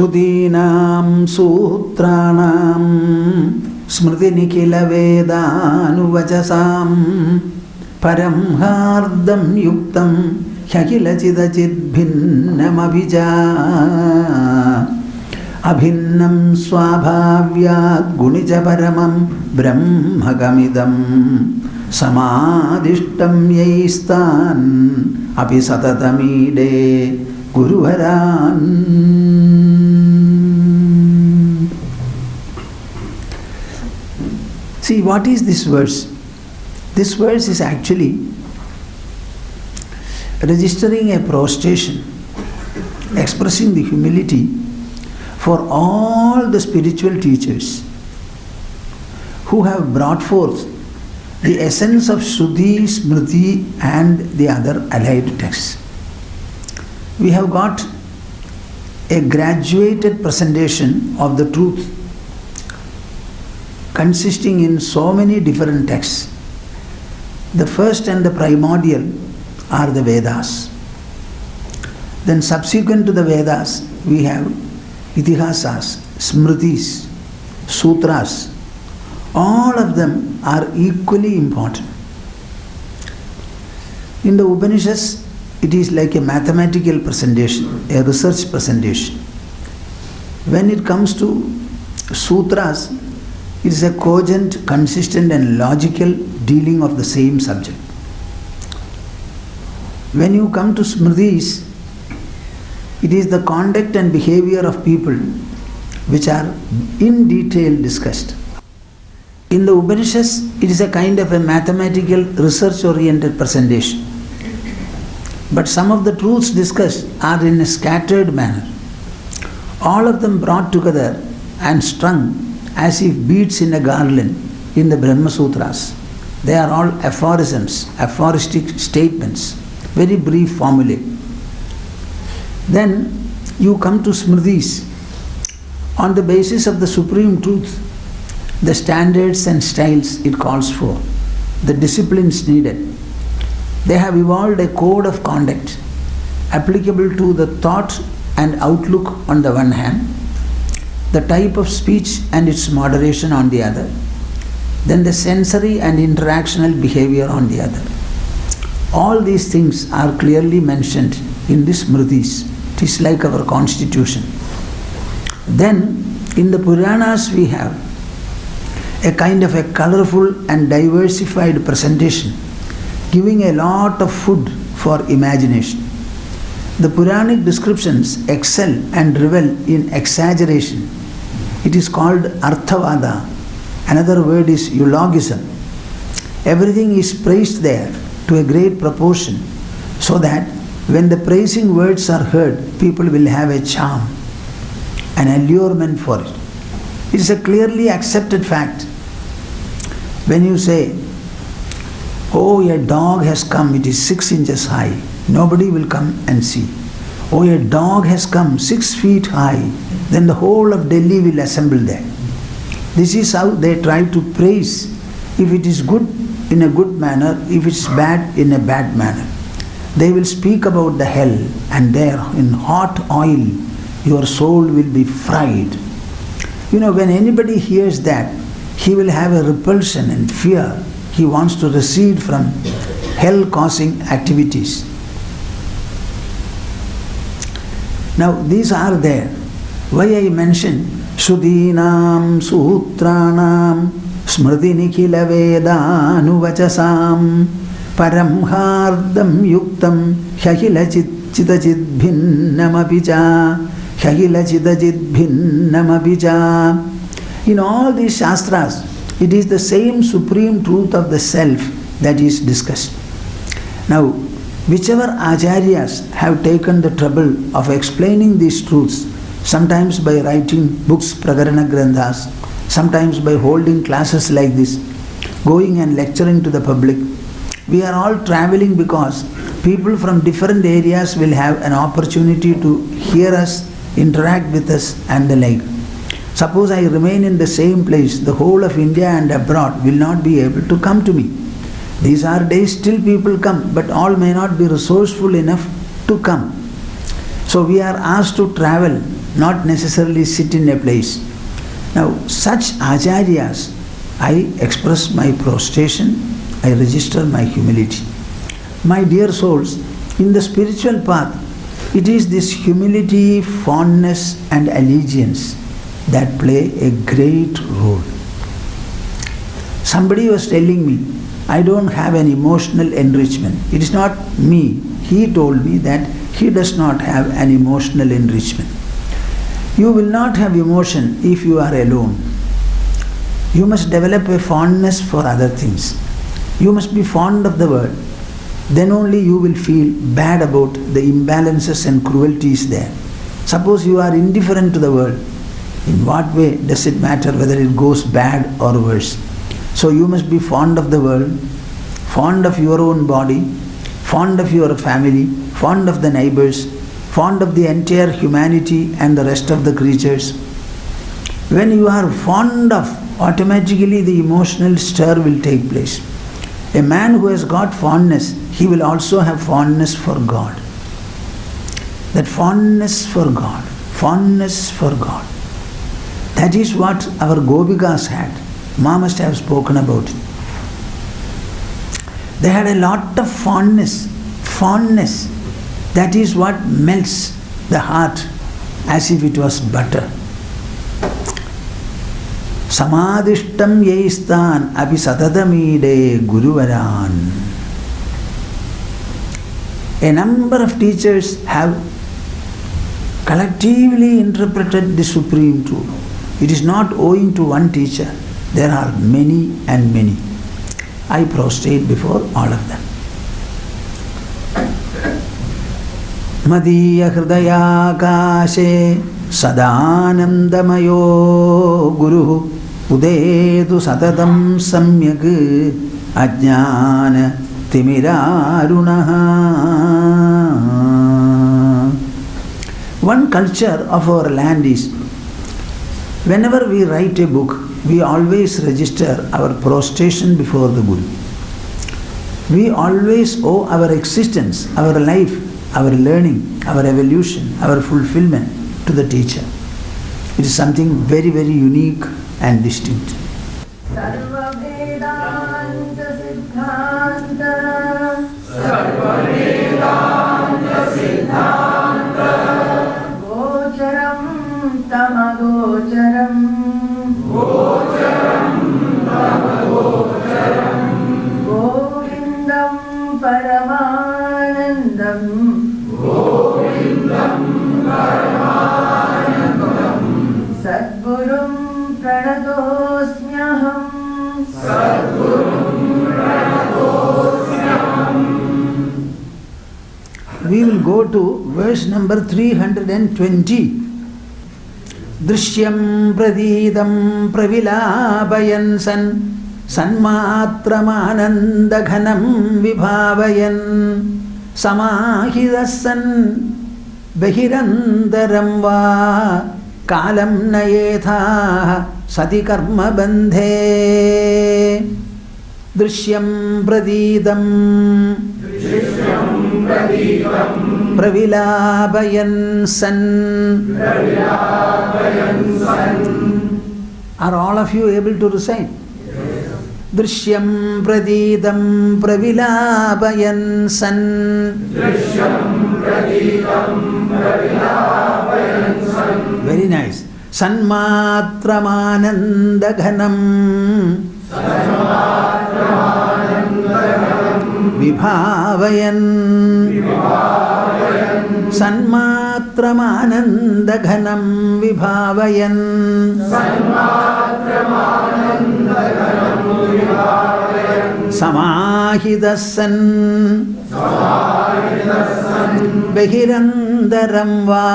Sudinam Sutranam Smriti Nikila Vedanu Paramhardam Yuktam Hyakila Chidachid Bhinnam Abhija Abhinnam Swabhavyat Gunija Paramam Brahmagamidam Samadishtam Yaistan Abhisatatamide Guruvaran. See, what is this verse? This verse is actually registering a prostration, expressing the humility for all the spiritual teachers who have brought forth the essence of Shruti, Smriti and the other allied texts. We have got a graduated presentation of the truth consisting in so many different texts. The first and the primordial are the Vedas. Then subsequent to the Vedas, we have Itihasas, Smritis, Sutras. All of them are equally important. In the Upanishads, it is like a mathematical presentation, a research presentation. When it comes to Sutras, it is a cogent, consistent and logical dealing of the same subject. When you come to Smritis, it is the conduct and behavior of people which are in detail discussed. In the Upanishads, it is a kind of a mathematical, research-oriented presentation. But some of the truths discussed are in a scattered manner. All of them brought together and strung as if beads in a garland in the Brahma Sutras. They are all aphorisms, aphoristic statements, very brief formulae. Then you come to Smritis. On the basis of the supreme truth, the standards and styles it calls for, the disciplines needed. They have evolved a code of conduct applicable to the thought and outlook on the one hand, the type of speech and its moderation on the other, then the sensory and interactional behavior on the other. All these things are clearly mentioned in this Smritis. It is like our constitution. Then in the Puranas we have a kind of a colorful and diversified presentation, giving a lot of food for imagination. The Puranic descriptions excel and revel in exaggeration. It is called Arthavada. Another word is eulogism. Everything is praised there to a great proportion, so that when the praising words are heard, people will have a charm, an allurement for it. It is a clearly accepted fact. When you say, oh, a dog has come, it is 6 inches high, nobody will come and see. Oh, a dog has come 6 feet high, then the whole of Delhi will assemble there. This is how they try to praise. If it is good, in a good manner, if it's bad, in a bad manner. They will speak about the hell, and there in hot oil your soul will be fried. When anybody hears that, he will have a repulsion and fear. He wants to recede from hell-causing activities. Now these are there. Why I mentioned Shudinam Sutranam Smriti Nikila Vedanu Paramhardam Yuktam Hyakila Chidachid Bhinnam Abhija Hyakila Chidachid Bhinnam Abhija. In all these Shastras, it is the same supreme truth of the self that is discussed. Now, whichever Acharyas have taken the trouble of explaining these truths, sometimes by writing books, Prakarana Granthas, sometimes by holding classes like this, going and lecturing to the public, we are all traveling because people from different areas will have an opportunity to hear us, interact with us and the like. Suppose I remain in the same place, the whole of India and abroad will not be able to come to me. These are days still people come, but all may not be resourceful enough to come. So we are asked to travel not necessarily sit in a place. Now, such acharyas, I express my prostration, I register my humility. My dear souls, in the spiritual path, it is this humility, fondness and allegiance that play a great role. Somebody was telling me, I don't have an emotional enrichment. It is not me. He told me that he does not have an emotional enrichment. You will not have emotion if you are alone. You must develop a fondness for other things. You must be fond of the world. Then only you will feel bad about the imbalances and cruelties there. Suppose you are indifferent to the world. In what way does it matter whether it goes bad or worse? So you must be fond of the world, fond of your own body, fond of your family, fond of the neighbors, fond of the entire humanity and the rest of the creatures. When you are fond of, automatically the emotional stir will take place. A man who has got fondness, he will also have fondness for God. That fondness for God, fondness for God. That is what our Gopikas had. Ma must have spoken about it. They had a lot of fondness. Fondness. That is what melts the heart as if it was butter. Samadhishtam yeistan api satatamide guruvaran. A number of teachers have collectively interpreted the supreme truth. It is not owing to one teacher. There are many and many. I prostrate before all of them. Madhya hridaya kashe sadanandamayo guru udedu satatam samyak ajnana timirarunaha. One culture of our land is, whenever we write a book, we always register our prostration before the Guru. We always owe our existence, our life, our learning, our evolution, our fulfillment to the teacher. It is something very, very unique and distinct. Sarva Vedanta Siddhanta Gocharam Tamagocharam Govindam Paramanandam Sadgurum Pranatosmyaham. We will go to verse number 320. Drishyam pradidam pravilabayan sanmatramanandaghanam vibhavayan samahidasan behirandaram va kalam nayetha sati karma bandhe. Drishyam pradidam pravilabayan san. Are all of you able to recite? Drishyam pradidam pravilabayan san. Very nice. Sanmatramanandaghanam vibhavayan. Sanmatramanandaghanam vibhavayan. Samahidasan behirandaram va.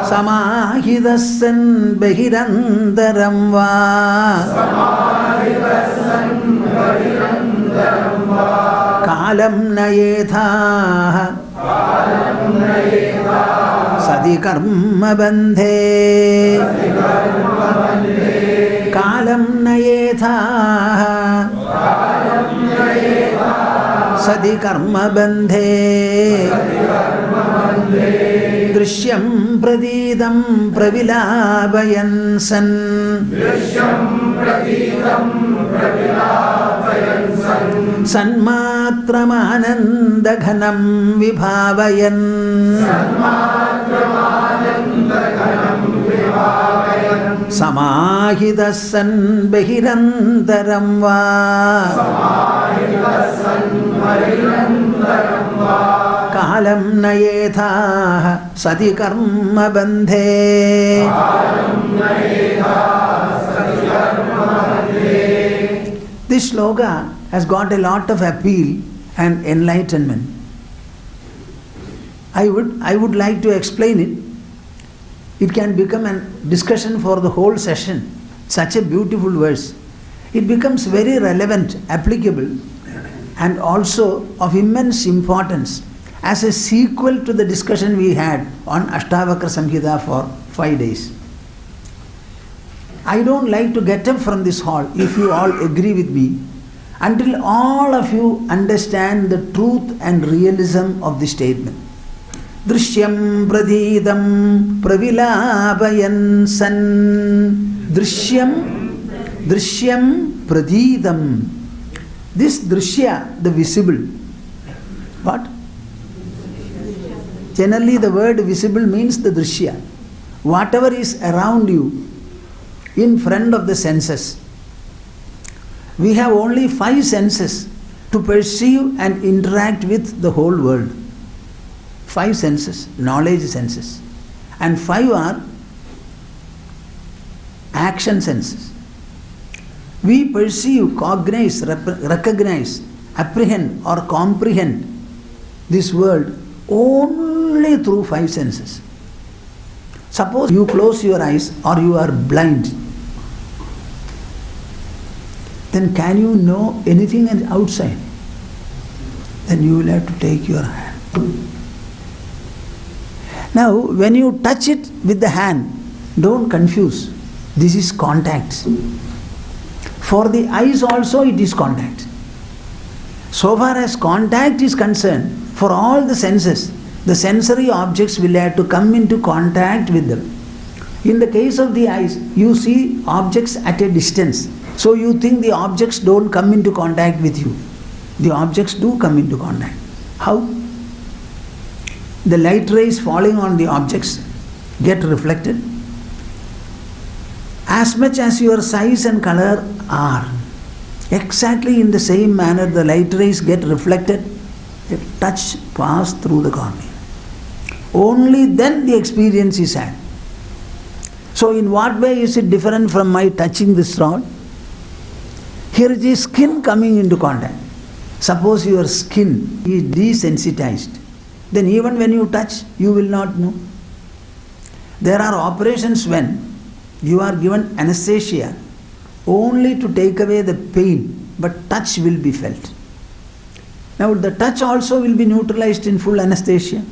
Samahidasan behirandaram va. Kalam nayetha sadi karma bandhe. Kalam nayetha सदि कर्मबन्धे दृश्यं प्रतीतं प्रविलापयन् सन् सन्मात्रमानन्दघनं विभावयन् समाहितः सन् बहिरन्तरं वा कालं नयेथाः सति कर्मबन्धे This sloka has got a lot of appeal and enlightenment. I would like to explain it. It can become a discussion for the whole session. Such a beautiful verse. It becomes very relevant, applicable, and also of immense importance as a sequel to the discussion we had on Ashtavakra Samhita for 5 days. I don't like to get up from this hall, if you all agree with me, until all of you understand the truth and realism of the statement. Drishyam pradidam pravilapayan san. Drishyam pradidam. This drishya, the visible. What? Generally the word visible means the drishya. Whatever is around you, in front of the senses. We have only 5 senses to perceive and interact with the whole world. 5 senses, knowledge senses. And 5 are action senses. We perceive, cognize, recognize, apprehend or comprehend this world only through 5 senses. Suppose you close your eyes or you are blind. Then can you know anything outside? Then you will have to take your hand. Now, when you touch it with the hand, don't confuse. This is contact. For the eyes also it is contact. So far as contact is concerned, for all the senses, the sensory objects will have to come into contact with them. In the case of the eyes, you see objects at a distance. So you think the objects don't come into contact with you. The objects do come into contact. How? The light rays falling on the objects get reflected. As much as your size and color are, exactly in the same manner the light rays get reflected, a touch pass through the cornea. Only then the experience is had. So in what way is it different from my touching this rod? Here it is skin coming into contact. Suppose your skin is desensitized, then even when you touch, you will not know. There are operations when you are given anesthesia only to take away the pain, but touch will be felt. Now the touch also will be neutralized in full anesthesia.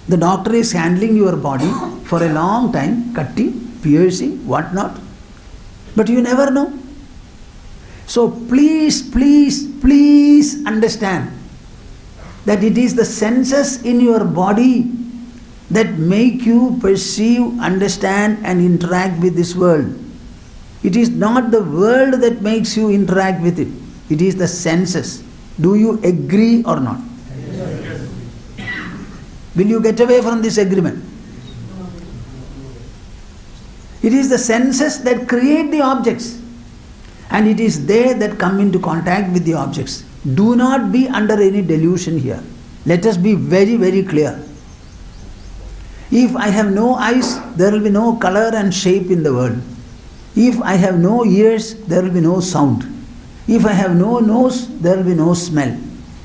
The doctor is handling your body for a long time, cutting, piercing, whatnot. But you never know. So please understand that it is the senses in your body that make you perceive, understand and interact with this world. It is not the world that makes you interact with it. It is the senses. Do you agree or not? Yes. Will you get away from this agreement? It is the senses that create the objects, and it is they that come into contact with the objects. Do not be under any delusion here. Let us be very, very clear. If I have no eyes, there will be no color and shape in the world. If I have no ears, there will be no sound. If I have no nose, there will be no smell.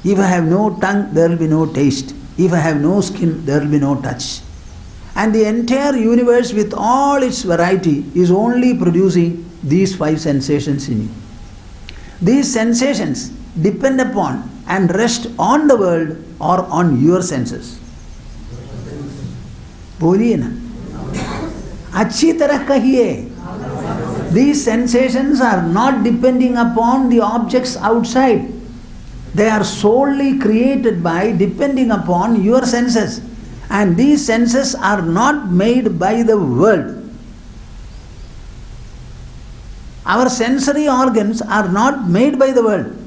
If I have no tongue, there will be no taste. If I have no skin, there will be no touch. And the entire universe with all its variety is only producing these 5 sensations in you. These sensations depend upon and rest on the world or on your senses. बोलिए ना, अच्छी तरह कहिए, These sensations are not depending upon the objects outside. They are solely created by depending upon your senses. And these senses are not made by the world. Our sensory organs are not made by the world.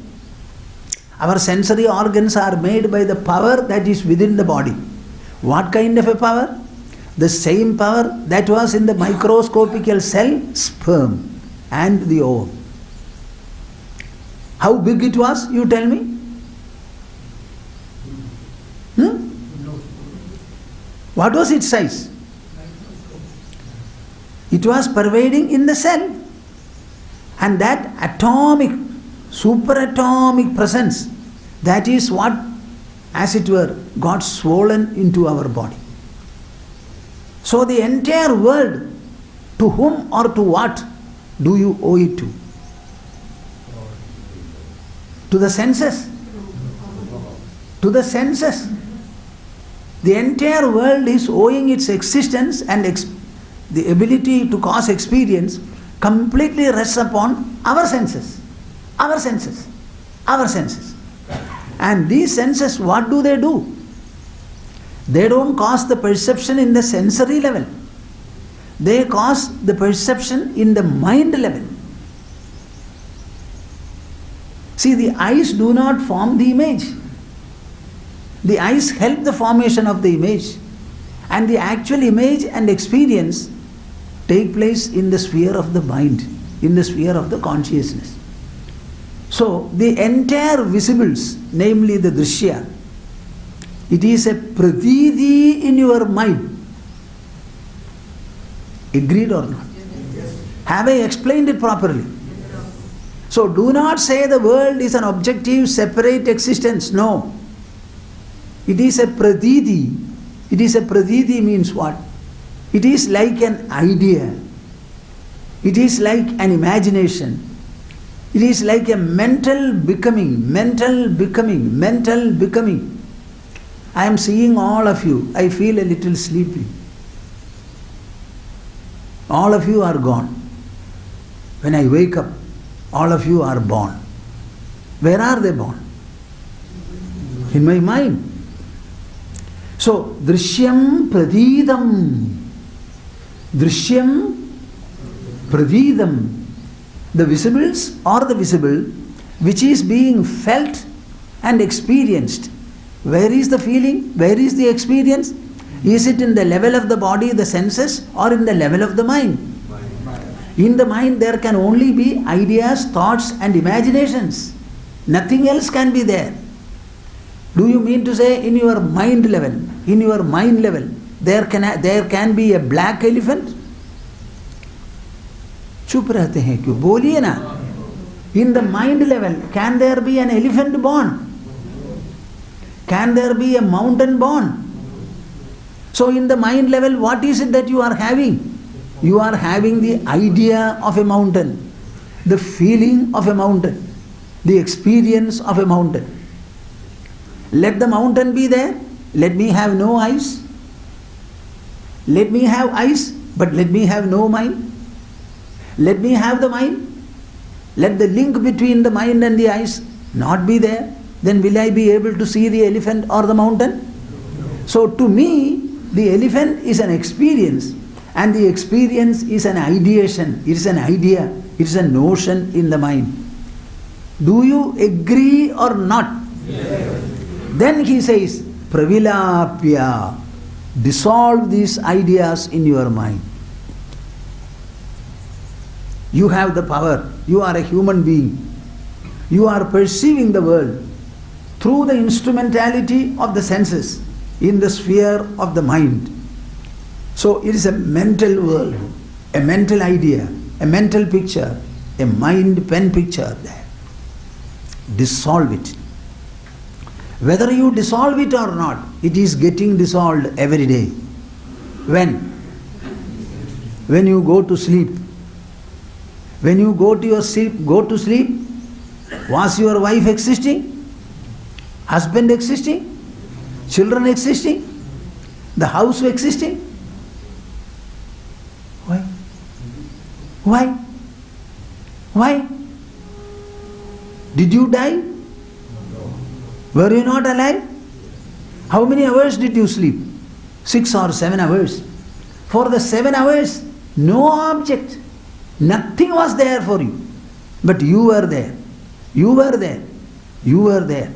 Our sensory organs are made by the power that is within the body. What kind of a power? The same power that was in the microscopical cell, sperm, and the ovum. How big it was, you tell me? What was its size? It was pervading in the cell. And that atomic, superatomic presence, that is what, as it were, got swollen into our body. So the entire world, to whom or to what do you owe it to? To the senses. To the senses. The entire world is owing its existence and the ability to cause experience completely rests upon our senses. Our senses. Our senses. And these senses, what do? They don't cause the perception in the sensory level. They cause the perception in the mind level. See, the eyes do not form the image. The eyes help the formation of the image. And the actual image and experience take place in the sphere of the mind, in the sphere of the consciousness. So, the entire visibles, namely the drishya, it is a pratiti in your mind. Agreed or not? Yes. Have I explained it properly? So, do not say the world is an objective, separate existence. No. It is a pratiti. It is a pratiti means what? It is like an idea. It is like an imagination. It is like a mental becoming. I am seeing all of you. I feel a little sleepy. All of you are gone. When I wake up, all of you are born. Where are they born? In my mind. So, drishyam pratidam. Drishyam pratidam. The visibles or the visible which is being felt and experienced. Where is the feeling? Where is the experience? Is it in the level of the body, the senses, or in the level of the mind? In the mind there can only be ideas, thoughts and imaginations. Nothing else can be there. Do you mean to say in your mind level, there can be a black elephant? चुप रहते हैं क्यों? बोलिए ना. In the mind level, can there be an elephant born? Can there be a mountain born? So in the mind level, what is it that you are having? You are having the idea of a mountain, the feeling of a mountain, the experience of a mountain. Let the mountain be there. Let me have no eyes. Let me have eyes, but let me have no mind. Let me have the mind. Let the link between the mind and the eyes not be there. Then will I be able to see the elephant or the mountain? So to me, the elephant is an experience, and the experience is an ideation. It is an idea. It is a notion in the mind. Do you agree or not? Yes. Then he says, pravilapya, dissolve these ideas in your mind. You have the power. You are a human being. You are perceiving the world through the instrumentality of the senses in the sphere of the mind. So it is a mental world, a mental idea, a mental picture, a mind pen picture there. Dissolve it. Whether you dissolve it or not, it is getting dissolved every day. When? When you go to sleep. When you go to sleep, was your wife existing? Husband existing? Children existing? The house existing? Why? Why? Why? Did you die? Were you not alive? How many hours did you sleep? 6 or 7 hours. For the 7 hours, no object. Nothing was there for you. But you were there. You were there. You were there.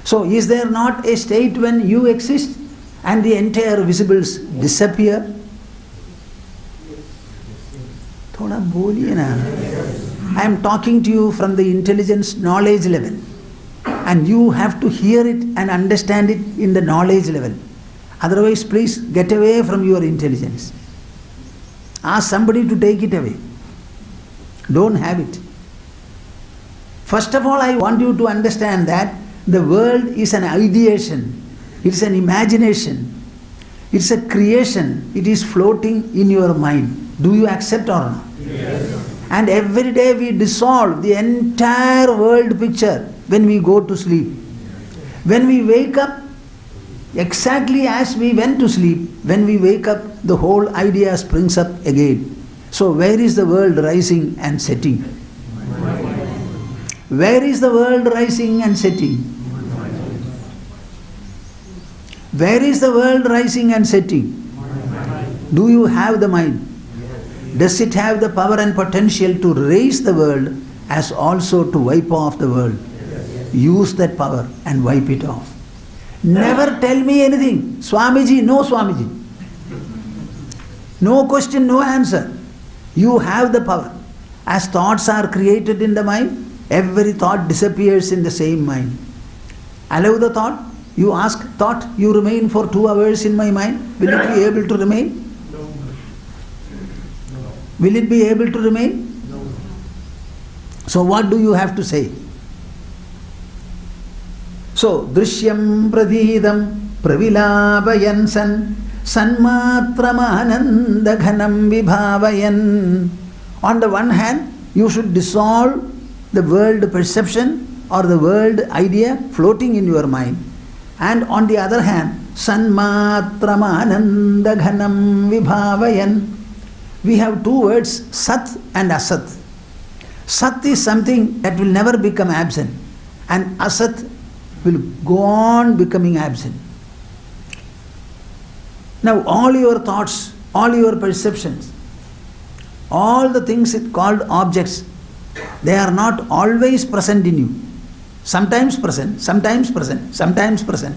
So is there not a state when you exist and the entire visibles disappear? Thoda boliye na. I am talking to you from the intelligence knowledge level. And you have to hear it and understand it in the knowledge level. Otherwise, please get away from your intelligence. Ask somebody to take it away. Don't have it. First of all, I want you to understand that the world is an ideation. It's an imagination. It's a creation. It is floating in your mind. Do you accept or not? Yes. And every day we dissolve the entire world picture when we go to sleep. When we wake up, exactly as we went to sleep, when we wake up, the whole idea springs up again. So where is the world rising and setting? Where is the world rising and setting? Where is the world rising and setting? Do you have the mind? Does it have the power and potential to raise the world as also to wipe off the world? Use that power and wipe it off. Never tell me anything. Swamiji, no Swamiji. No question, no answer. You have the power. As thoughts are created in the mind, every thought disappears in the same mind. Allow the thought. You ask thought, you remain for 2 hours in my mind. Will it be able to remain? Will it be able to remain? So what do you have to say? So, Drishyam Pradidam Pravilapayan San Sanmatramananda Ghanam Vibhavayan. On the one hand, you should dissolve the world perception or the world idea floating in your mind. And on the other hand, Sanmatramananda Ghanam Vibhavayan. We have 2 words, Sat and Asat. Sat is something that will never become absent, and Asat will go on becoming absent. Now all your thoughts, all your perceptions, all the things called objects, they are not always present in you. Sometimes present, sometimes present, sometimes present.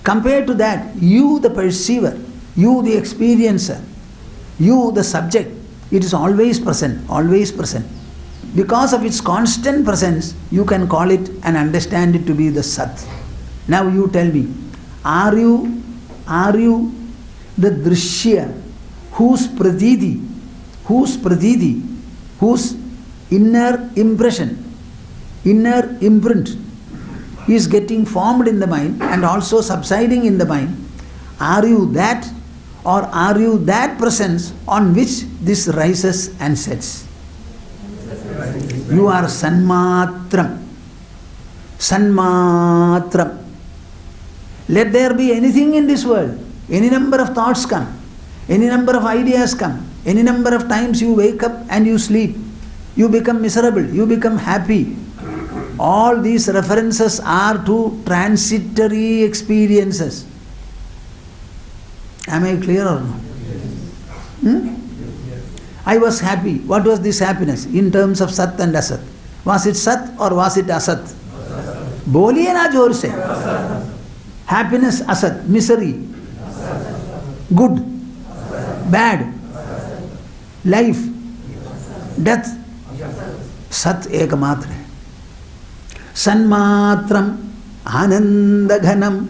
Compared to that, you the perceiver, you the experiencer, you the subject, it is always present, always present. Because of its constant presence, you can call it and understand it to be the Sat. Now you tell me, are you the Drishya whose pratiti, whose inner impression, inner imprint is getting formed in the mind and also subsiding in the mind? Are you that, or are you that presence on which this rises and sets? You are Sanmatram. Sanmatram. Let there be anything in this world, any number of thoughts come, any number of ideas come, any number of times you wake up and you sleep, you become miserable, you become happy. All these references are to transitory experiences. Am I clear or not? I was happy. What was this happiness in terms of Sat and Asat? Was it Sat or was it Asat? Boliye na jor se. Happiness Asat, misery, good, bad, life, death, Sat ekmatra hai. Sanmatram Anandaghanam.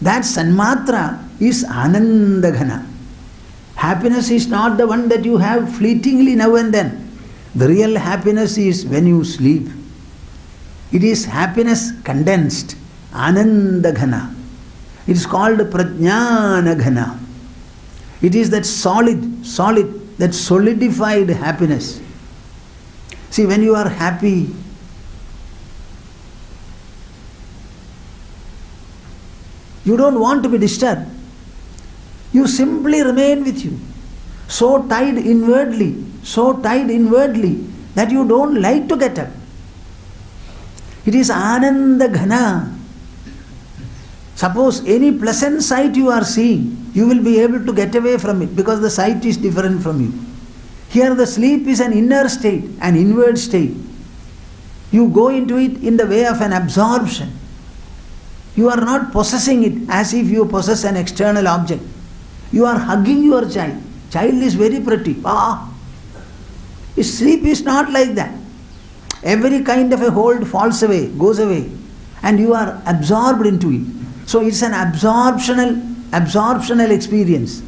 That Sanmatra is Anandaghana. Happiness is not the one that you have fleetingly now and then. The real happiness is when you sleep. It is happiness condensed, Anandaghana. It is called Prajnanaghana. It is that solid, that solidified happiness. See, when you are happy, you don't want to be disturbed. You simply remain with you. so tied inwardly that you don't like to get up. It is Ananda Ghana. Suppose any pleasant sight you are seeing, you will be able to get away from it because the sight is different from you. Here the sleep is an inner state, an inward state. You go into it in the way of an absorption. You are not possessing it as if you possess an external object. You are hugging your child. Child is very pretty. Sleep is not like that. Every kind of a hold falls away, goes away, and you are absorbed into it. So it's an absorptional experience.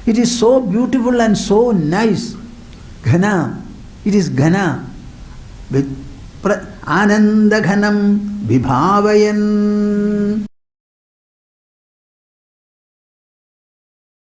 It is so beautiful and so nice. Ghana. It is Ghana. Ananda Ghanam Vibhavayan.